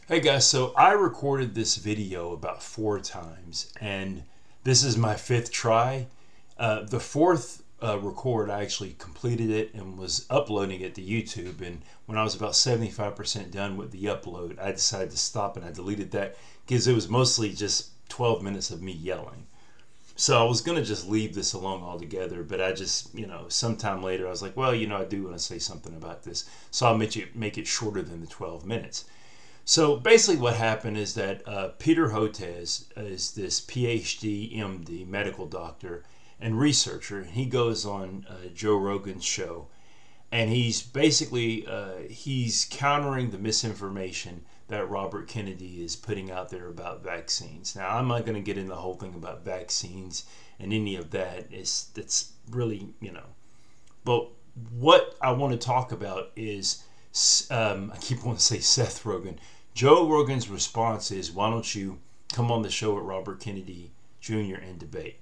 Hey guys, so I recorded this video about 4 times, and this is my 5th try. The fourth record, I actually completed it and was uploading it to YouTube, and when I was about 75% done with the upload, I decided to stop and I deleted that because it was mostly just 12 minutes of me yelling. So I was going to just leave this alone altogether, but I just, sometime later I was like, well, I do want to say something about this, so I'll make it shorter than the 12 minutes. So basically what happened is that Peter Hotez is this PhD, MD, medical doctor, and researcher. He goes on Joe Rogan's show, and he's basically he's countering the misinformation that Robert Kennedy is putting out there about vaccines. Now, I'm not going to get into the whole thing about vaccines and any of that. That's really, But what I want to talk about is, I keep wanting to say Seth Rogen. Joe Rogan's response is, why don't you come on the show with Robert Kennedy Jr. and debate?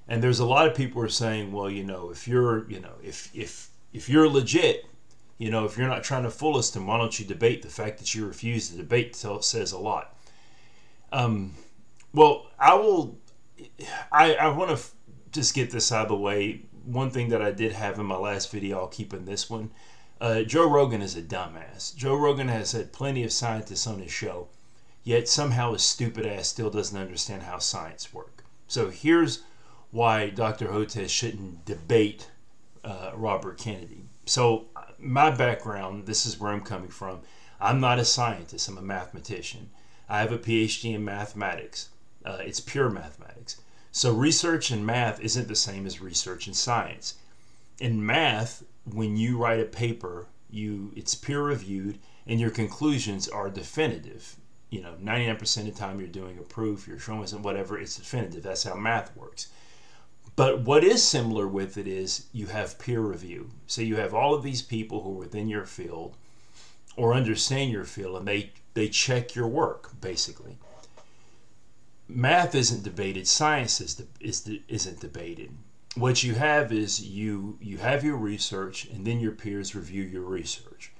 And there's a lot of people who are saying, well, if you're, if you're legit, if you're not trying to fool us, then why don't you debate? The fact that you refuse to debate says a lot. Well, I want to just get this out of the way. One thing that I did have in my last video, I'll keep in this one. Joe Rogan is a dumbass. Joe Rogan has had plenty of scientists on his show, yet somehow his stupid ass still doesn't understand how science works. So here's why Dr. Hotez shouldn't debate Robert Kennedy. So my background, this is where I'm coming from. I'm not a scientist, I'm a mathematician. I have a PhD in mathematics. It's pure mathematics. So research in math isn't the same as research in science. In math, when you write a paper, it's peer reviewed and your conclusions are definitive. 99% of the time you're doing a proof, you're showing something, whatever, it's definitive. That's how math works. But what is similar with it is you have peer review. So you have all of these people who are within your field or understand your field, and they check your work, basically. Math isn't debated, science isn't debated. What you have is you have your research, and then your peers review your research.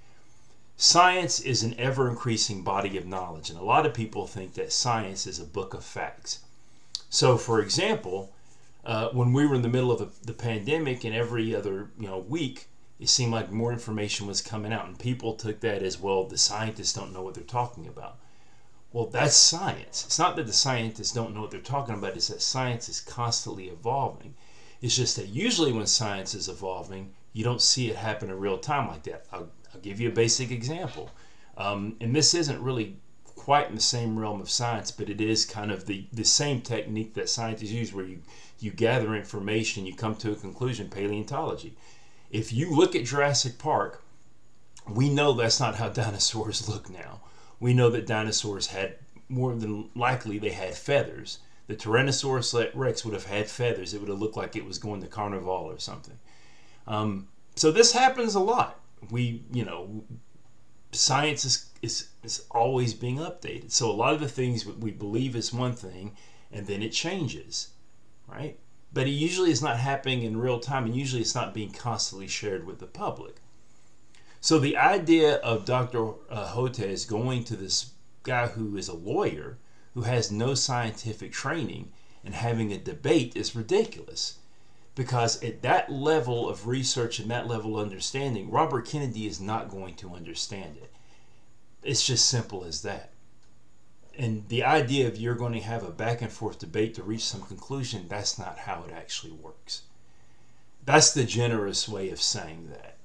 Science is an ever-increasing body of knowledge, and a lot of people think that science is a book of facts. So, for example, when we were in the middle of the pandemic, and every other week, it seemed like more information was coming out, and people took that as, well, the scientists don't know what they're talking about. Well, that's science. It's not that the scientists don't know what they're talking about, it's that science is constantly evolving. It's just that usually when science is evolving, you don't see it happen in real time like that. I'll give you a basic example. And this isn't really quite in the same realm of science, but it is kind of the same technique that scientists use, where you gather information, you come to a conclusion, paleontology. If you look at Jurassic Park, we know that's not how dinosaurs look now. We know that dinosaurs had, more than likely, they had feathers. The Tyrannosaurus Rex would have had feathers. It would have looked like it was going to Carnival or something. So this happens a lot. Science is always being updated. So a lot of the things we believe is one thing, and then it changes, right? But it usually is not happening in real time, and usually it's not being constantly shared with the public. So the idea of Dr. Hotez going to this guy who is a lawyer, who has no scientific training, and having a debate is ridiculous. Because at that level of research and that level of understanding, Robert Kennedy is not going to understand it. It's just simple as that. And the idea of you're going to have a back and forth debate to reach some conclusion, that's not how it actually works. That's the generous way of saying that.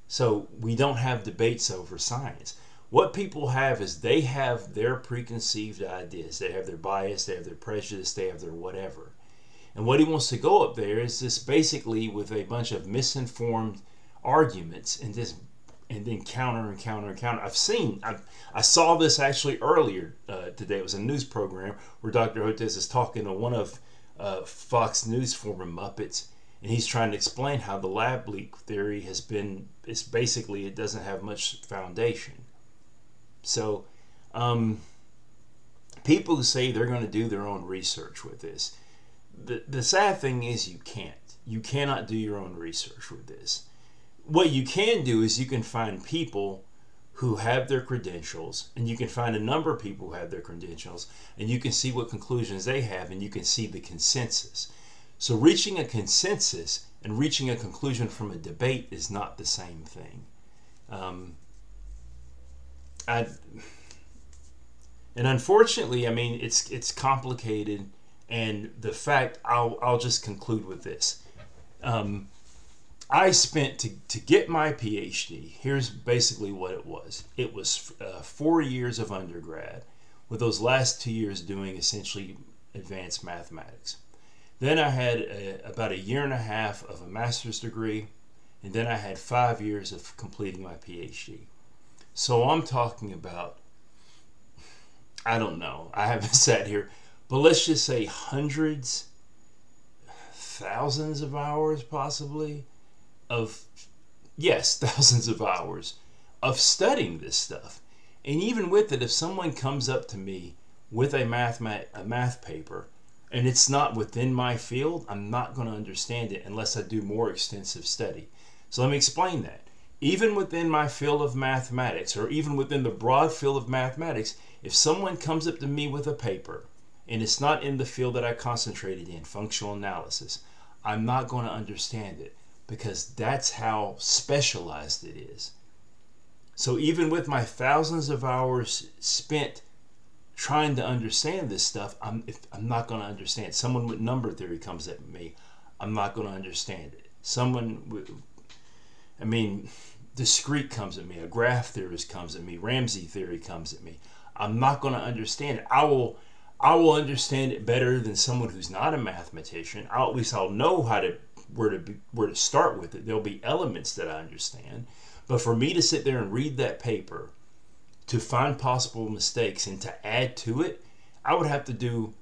So we don't have debates over science. What people have is they have their preconceived ideas. They have their bias, they have their prejudice, they have their whatever. And what he wants to go up there is just basically with a bunch of misinformed arguments and then counter and counter and counter. I saw this actually earlier today. It was a news program where Dr. Hotez is talking to one of Fox News former Muppets, and he's trying to explain how the lab leak theory it's basically, it doesn't have much foundation. So people who say they're going to do their own research with this, the sad thing is you can't. You cannot do your own research with this. What you can do is you can find people who have their credentials, and you can find a number of people who have their credentials, and you can see what conclusions they have, and you can see the consensus. So reaching a consensus and reaching a conclusion from a debate is not the same thing. And unfortunately, I mean, it's complicated, and the fact, I'll just conclude with this. I spent to get my PhD. Here's basically what it was. It was 4 years of undergrad, with those last 2 years doing essentially advanced mathematics. Then I had about a year and a half of a master's degree, and then I had 5 years of completing my PhD. So I'm talking about, I don't know, I haven't sat here, but let's just say hundreds, thousands of hours possibly of, yes, thousands of hours of studying this stuff. And even with it, if someone comes up to me with a math paper and it's not within my field, I'm not going to understand it unless I do more extensive study. So let me explain that. Even within my field of mathematics, or even within the broad field of mathematics, if someone comes up to me with a paper and it's not in the field that I concentrated in, functional analysis, I'm not going to understand it, because that's how specialized it is. So even with my thousands of hours spent trying to understand this stuff, I'm not going to understand. Someone with number theory comes at me, I'm not going to understand it. Someone with, I mean, discrete comes at me, a graph theorist comes at me, Ramsey theory comes at me. I'm not going to understand it. I will understand it better than someone who's not a mathematician. At least I'll know how to where to start with it. There'll be elements that I understand. But for me to sit there and read that paper, to find possible mistakes and to add to it, I would have to do,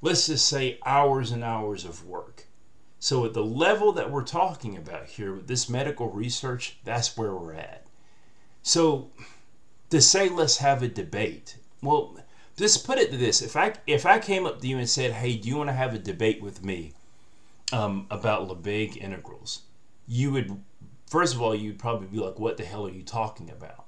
let's just say, hours and hours of work. So at the level that we're talking about here with this medical research, that's where we're at. So to say let's have a debate, well, just put it to this. If I came up to you and said, hey, do you want to have a debate with me about Lebesgue integrals? You would, first of all, you'd probably be like, what the hell are you talking about?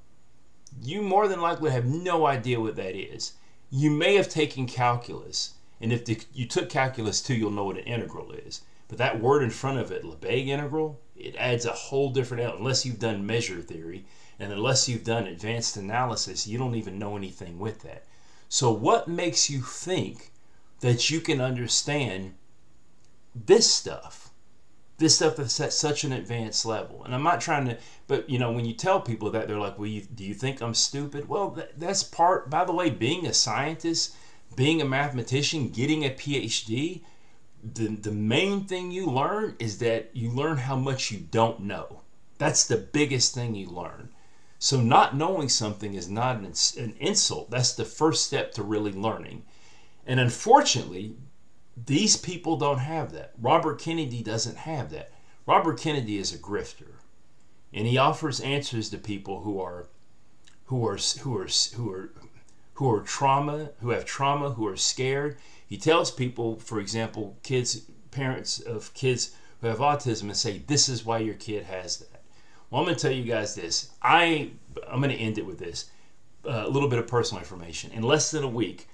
You more than likely have no idea what that is. You may have taken calculus, and if you took calculus 2, you'll know what an integral is. But that word in front of it, Lebesgue integral, it adds a whole different element. Unless you've done measure theory, and unless you've done advanced analysis, you don't even know anything with that. So what makes you think that you can understand this stuff that's at such an advanced level? And I'm not trying to, but you know, when you tell people that, they're like, well, do you think I'm stupid? Well, that's part, by the way, being a scientist, being a mathematician, getting a PhD, the main thing you learn is that you learn how much you don't know. That's the biggest thing you learn. So not knowing something is not an insult. That's the first step to really learning. And unfortunately, these people don't have that. Robert Kennedy doesn't have that. Robert Kennedy is a grifter, and he offers answers to people who have trauma, who are scared. He tells people, for example, parents of kids who have autism, and say, this is why your kid has that. Well, I'm going to tell you guys this. I'm going to end it with this. A little bit of personal information. In less than a week,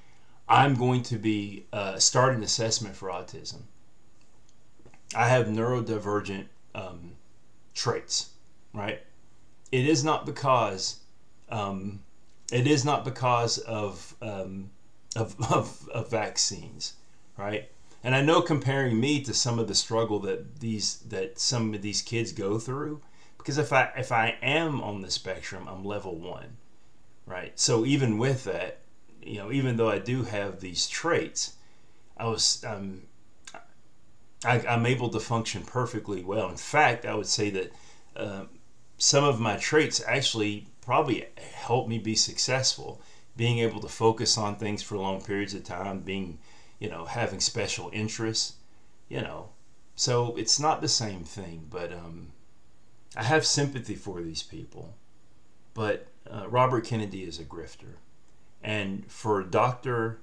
I'm going to be starting assessment for autism. I have neurodivergent traits, right? It is not because of vaccines, right? And I know, comparing me to some of the struggle that some of these kids go through, because if I am on the spectrum, I'm level 1, right? So even with that, you know, even though I do have these traits, I'm able to function perfectly well. In fact, I would say that some of my traits actually probably help me be successful. Being able to focus on things for long periods of time, having special interests, So it's not the same thing, but I have sympathy for these people. But Robert Kennedy is a grifter. And for Dr.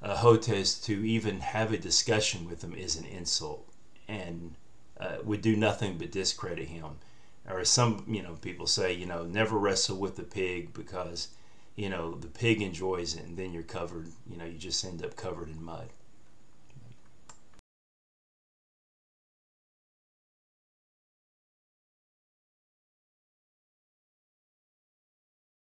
Hotez to even have a discussion with him is an insult, and would do nothing but discredit him. or some, people say, never wrestle with the pig because, the pig enjoys it, and then you're covered, you just end up covered in mud.